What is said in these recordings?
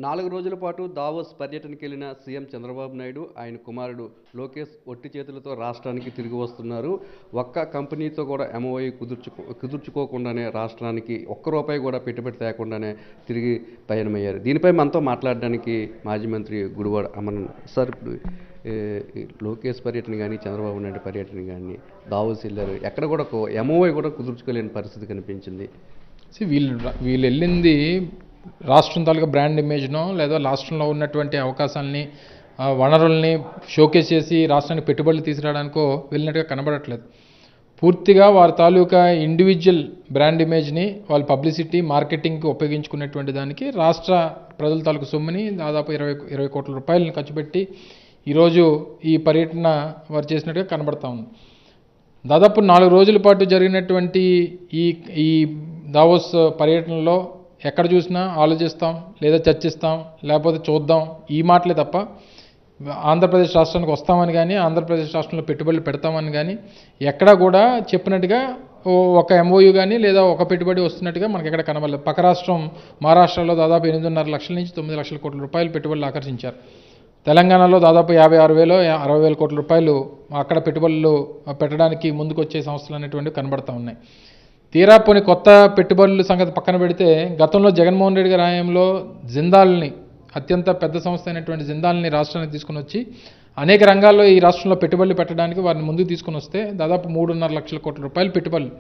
4 రోజుల పాటు Davos పర్యటనకెళ్లిన CM Chandrababu Naidu, ఆయన కుమారుడు లోకేష్ ఒట్టి చేతులతో రాష్ట్రానికి తిరిగి వస్తున్నారు. ఒక్క కంపెనీతో కూడా ఎంఓయూ కుదుర్చుకోకుండానే రాష్ట్రానికి ఒక్క రూపాయి కూడా పెట్టుబడి తేకుండానే తిరిగి పయనమయ్యారు. దీనిపై మనతో మాట్లాడడానికి మాజీ మంత్రి గుడివాడ అమరనాథ్ సార్, ఇప్పుడు లోకేష్ పర్యటన కానీ చంద్రబాబు నాయుడు పర్యటన కానీ దావోస్ వెళ్ళారు, ఎక్కడ కూడా ఎంఓయూ కూడా కుదుర్చుకోలేని పరిస్థితి కనిపించింది. వీళ్ళు వెళ్ళింది రాష్ట్రం తాలూకా బ్రాండ్ ఇమేజ్నో లేదా రాష్ట్రంలో ఉన్నటువంటి అవకాశాలని వనరుల్ని షోకేస్ చేసి రాష్ట్రానికి పెట్టుబడులు తీసుకురావడానికో వెళ్ళినట్టుగా కనబడట్లేదు. పూర్తిగా వారి తాలూకా ఇండివిజువల్ బ్రాండ్ ఇమేజ్ని వాళ్ళ పబ్లిసిటీ మార్కెటింగ్కి ఉపయోగించుకునేటువంటి దానికి రాష్ట్ర ప్రజల తాలూకు సొమ్ముని దాదాపు 20 కోట్ల రూపాయలను ఖర్చు పెట్టి ఈరోజు ఈ పర్యటన వారు చేసినట్టుగా కనబడతా ఉంది. దాదాపు 4 రోజుల పాటు జరిగినటువంటి ఈ దావోస్ పర్యటనలో ఎక్కడ చూసినా ఆలోచిస్తాం, లేదా చర్చిస్తాం, లేకపోతే చూద్దాం, ఈ మాటలే తప్ప ఆంధ్రప్రదేశ్ రాష్ట్రానికి వస్తామని కానీ ఆంధ్రప్రదేశ్ రాష్ట్రంలో పెట్టుబడులు పెడతామని కానీ ఎక్కడా కూడా చెప్పినట్టుగా ఒక ఎంఓయూ కానీ లేదా ఒక పెట్టుబడి వస్తున్నట్టుగా మనకి ఎక్కడ కనబడలేదు. పక్క రాష్ట్రం మహారాష్ట్రలో దాదాపు 8.5 లక్షల నుంచి 9 లక్షల కోట్ల రూపాయలు పెట్టుబడులు ఆకర్షించారు. తెలంగాణలో దాదాపు 56,000-60,000 కోట్ల రూపాయలు అక్కడ పెట్టుబడులు పెట్టడానికి ముందుకు వచ్చే సంస్థలు అనేటువంటివి కనబడతా ఉన్నాయి. తీరా పోని కొత్త పెట్టుబడుల సంగతి పక్కన పెడితే గతంలో జగన్మోహన్ రెడ్డి గారి హయాంలో జిందాల్ని, అత్యంత పెద్ద సంస్థ అయినటువంటి జిందాల్ని రాష్ట్రానికి తీసుకుని వచ్చి అనేక రంగాల్లో ఈ రాష్ట్రంలో పెట్టుబడులు పెట్టడానికి వారిని ముందుకు తీసుకుని వస్తే దాదాపు 3.5 లక్షల కోట్ల రూపాయలు పెట్టుబడులు.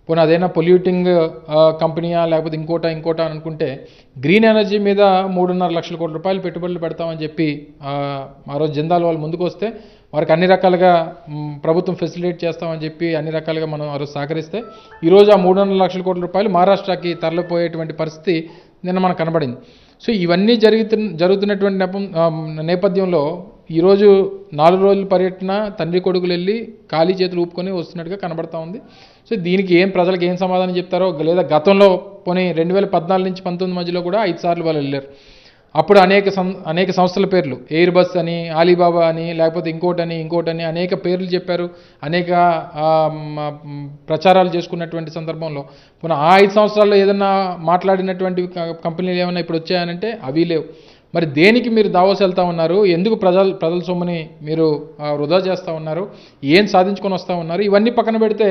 పోనీ అదైనా పొల్యూటింగ్ కంపెనీయా లేకపోతే ఇంకోటా అనుకుంటే గ్రీన్ ఎనర్జీ మీద 3.5 లక్షల కోట్ల రూపాయలు పెట్టుబడులు పెడతామని చెప్పి ఆ రోజు జిందాల్ వాళ్ళు ముందుకు వస్తే వారికి అన్ని రకాలుగా ప్రభుత్వం ఫెసిలిటేట్ చేస్తామని చెప్పి అన్ని రకాలుగా మనం ఆ రోజు సహకరిస్తే ఈరోజు ఆ 3.5 లక్షల కోట్ల రూపాయలు మహారాష్ట్రకి తరలిపోయేటువంటి పరిస్థితి నిన్న మనకు కనబడింది. సో ఇవన్నీ జరుగుతున్నటువంటి నేపథ్యంలో ఈరోజు 4 రోజుల పర్యటన తండ్రి కొడుకులు వెళ్ళి ఖాళీ చేతులు ఊపుకొని వస్తున్నట్టుగా కనబడతా ఉంది. సో దీనికి ప్రజలకు ఏం సమాధానం చెప్తారో, లేదా గతంలో పోనీ 2014 నుంచి 19 మధ్యలో కూడా 5 సార్లు వాళ్ళు వెళ్ళారు. అప్పుడు అనేక సంస్థల పేర్లు, ఎయిర్ బస్ అని, ఆలీబాబా అని, లేకపోతే ఇంకోటని అనేక పేర్లు చెప్పారు, అనేక ప్రచారాలు చేసుకున్నటువంటి సందర్భంలో పోనీ ఆ 5 సంవత్సరాల్లో ఏదన్నా మాట్లాడినటువంటి కంపెనీలు ఏమైనా ఇప్పుడు వచ్చాయనంటే అవి లేవు. మరి దేనికి మీరు దావోస్ వెళ్తా ఉన్నారు? ఎందుకు ప్రజల సొమ్ముని మీరు వృధా చేస్తూ ఉన్నారు? ఏం సాధించుకొని వస్తూ ఉన్నారు? ఇవన్నీ పక్కన పెడితే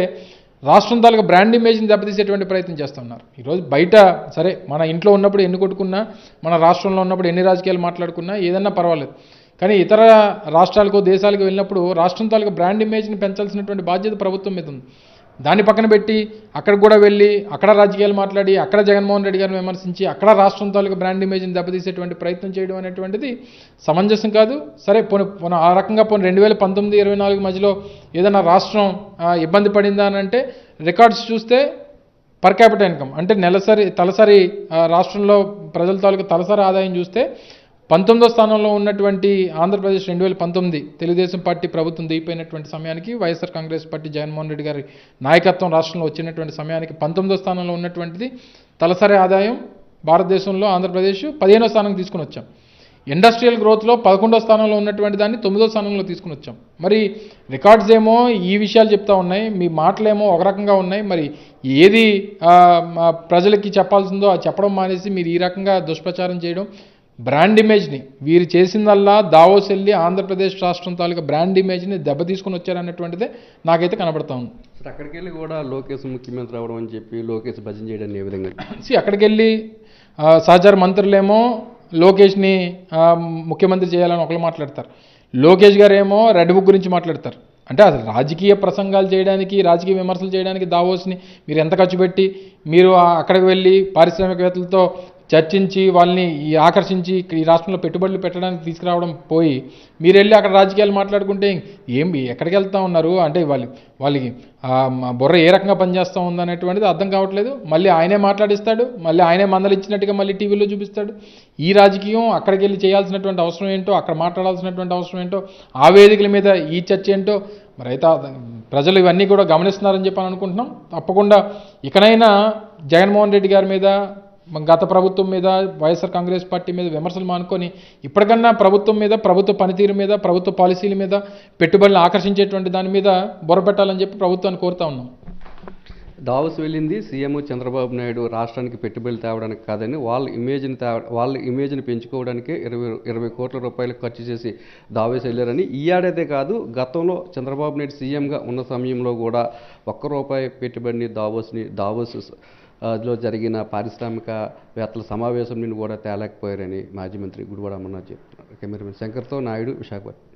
రాష్ట్రం తాలూకా బ్రాండ్ ఇమేజ్ని దెబ్బతీసేటువంటి ప్రయత్నం చేస్తూ ఉన్నారు. ఈరోజు బయట సరే మన ఇంట్లో ఉన్నప్పుడు ఎన్ని కొట్టుకున్నా, మన రాష్ట్రంలో ఉన్నప్పుడు ఎన్ని రాజకీయాలు మాట్లాడుకున్నా ఏదన్నా పర్వాలేదు, కానీ ఇతర రాష్ట్రాలకు దేశాలకు వెళ్ళినప్పుడు రాష్ట్రం తాలూకా బ్రాండ్ ఇమేజ్ని పెంచాల్సినటువంటి బాధ్యత ప్రభుత్వం మీద ఉంది. దాన్ని పక్కన పెట్టి అక్కడికి కూడా వెళ్ళి అక్కడ రాజకీయాలు మాట్లాడి అక్కడ జగన్మోహన్ రెడ్డి గారిని విమర్శించి అక్కడ రాష్ట్రం తాలూకా బ్రాండ్ ఇమేజ్ని దెబ్బతీసేటువంటి ప్రయత్నం చేయడం అనేటువంటిది సమంజసం కాదు. సరే పోనీ ఆ రకంగా 2019-24 మధ్యలో ఏదైనా రాష్ట్రం ఇబ్బంది పడిందా అని అంటే రికార్డ్స్ చూస్తే పర్ క్యాపిటల్ ఇన్కమ్ అంటే తలసరి రాష్ట్రంలో ప్రజల తాలూకా తలసరి ఆదాయం చూస్తే 19వ స్థానంలో ఉన్నటువంటి ఆంధ్రప్రదేశ్ 2019 తెలుగుదేశం పార్టీ ప్రభుత్వం దిగిపోయినటువంటి సమయానికి వైఎస్ఆర్ కాంగ్రెస్ పార్టీ జగన్మోహన్ రెడ్డి గారి నాయకత్వం రాష్ట్రంలో వచ్చినటువంటి సమయానికి 19వ స్థానంలో ఉన్నటువంటిది తలసరి ఆదాయం భారతదేశంలో ఆంధ్రప్రదేశ్ 15వ స్థానానికి తీసుకుని వచ్చాం. ఇండస్ట్రియల్ గ్రోత్లో 11వ స్థానంలో ఉన్నటువంటి దాన్ని 9వ స్థానంలో తీసుకుని వచ్చాం. మరి రికార్డ్స్ ఏమో ఈ విషయాలు చెప్తా ఉన్నాయి, మీ మాటలేమో ఒక రకంగా ఉన్నాయి. మరి ఏది ప్రజలకి చెప్పాల్సిందో అది చెప్పడం మానేసి మీరు ఈ రకంగా దుష్ప్రచారం చేయడం, బ్రాండ్ ఇమేజ్ని వీరు చేసిందల్లా దావోస్ వెళ్ళి ఆంధ్రప్రదేశ్ రాష్ట్రం తాలూకా బ్రాండ్ ఇమేజ్ని దెబ్బతీసుకొని వచ్చారన్నటువంటిదే నాకైతే కనబడతా ఉంది. అక్కడికి వెళ్ళి కూడా లోకేష్ ముఖ్యమంత్రి అవ్వడం అని చెప్పి లోకేష్ భజన చేయడానికి ఏ విధంగా అక్కడికి వెళ్ళి సహచార మంత్రులేమో లోకేష్ని ముఖ్యమంత్రి చేయాలని ఒకరు మాట్లాడతారు, లోకేష్ గారు ఏమో రెడ్ బుక్ గురించి మాట్లాడతారు. అంటే అసలు రాజకీయ ప్రసంగాలు చేయడానికి, రాజకీయ విమర్శలు చేయడానికి దావోస్ని మీరు ఎంత ఖర్చు పెట్టి మీరు అక్కడికి వెళ్ళి పారిశ్రామికవేత్తలతో చర్చించి వాళ్ళని ఆకర్షించి ఈ రాష్ట్రంలో పెట్టుబడులు పెట్టడానికి తీసుకురావడం పోయి మీరు వెళ్ళి అక్కడ రాజకీయాలు మాట్లాడుకుంటే ఎక్కడికి వెళ్తూ ఉన్నారు? అంటే వాళ్ళకి బుర్ర ఏ రకంగా పనిచేస్తూ ఉందనేటువంటిది అర్థం కావట్లేదు. మళ్ళీ ఆయనే మాట్లాడిస్తాడు, మళ్ళీ ఆయనే మందలిచ్చినట్టుగా మళ్ళీ టీవీలో చూపిస్తాడు. ఈ రాజకీయం అక్కడికి వెళ్ళి చేయాల్సినటువంటి అవసరం ఏంటో, అక్కడ మాట్లాడాల్సినటువంటి అవసరం ఏంటో, ఆ వేదికల మీద ఈ చర్చ ఏంటో మరి అయితే ప్రజలు ఇవన్నీ కూడా గమనిస్తున్నారని చెప్పి అనుకుంటున్నాం. తప్పకుండా ఇకనైనా జగన్మోహన్ రెడ్డి గారి మీద, గత ప్రభుత్వం మీద, వైఎస్ఆర్ కాంగ్రెస్ పార్టీ మీద విమర్శలు మానుకొని ఇప్పటికన్నా ప్రభుత్వం మీద, ప్రభుత్వ పనితీరు మీద, ప్రభుత్వ పాలసీల మీద, పెట్టుబడులు ఆకర్షించేటువంటి దాని మీద బుర్ర పెట్టాలని చెప్పి ప్రభుత్వాన్ని కోరుతా ఉన్నాం. దావోస్ వెళ్ళింది సీఎం చంద్రబాబు నాయుడు రాష్ట్రానికి పెట్టుబడులు తేవడానికి కాదని వాళ్ళ ఇమేజ్ని పెంచుకోవడానికే 20 కోట్ల రూపాయలు ఖర్చు చేసి దావోస్ వెళ్ళారని ఈ ఏడాదే కాదు గతంలో చంద్రబాబు నాయుడు సీఎంగా ఉన్న సమయంలో కూడా ₹1 పెట్టుబడిని దావోస్ లో జరిగిన పారిశ్రామికవేత్తల సమావేశం నుండి కూడా తేలేకపోయారని మాజీ మంత్రి గుడివాడ అమర్నాథ్ చెప్తున్నారు. కెమెరామెన్ శంకర్తో నాయుడు, విశాఖపట్నం.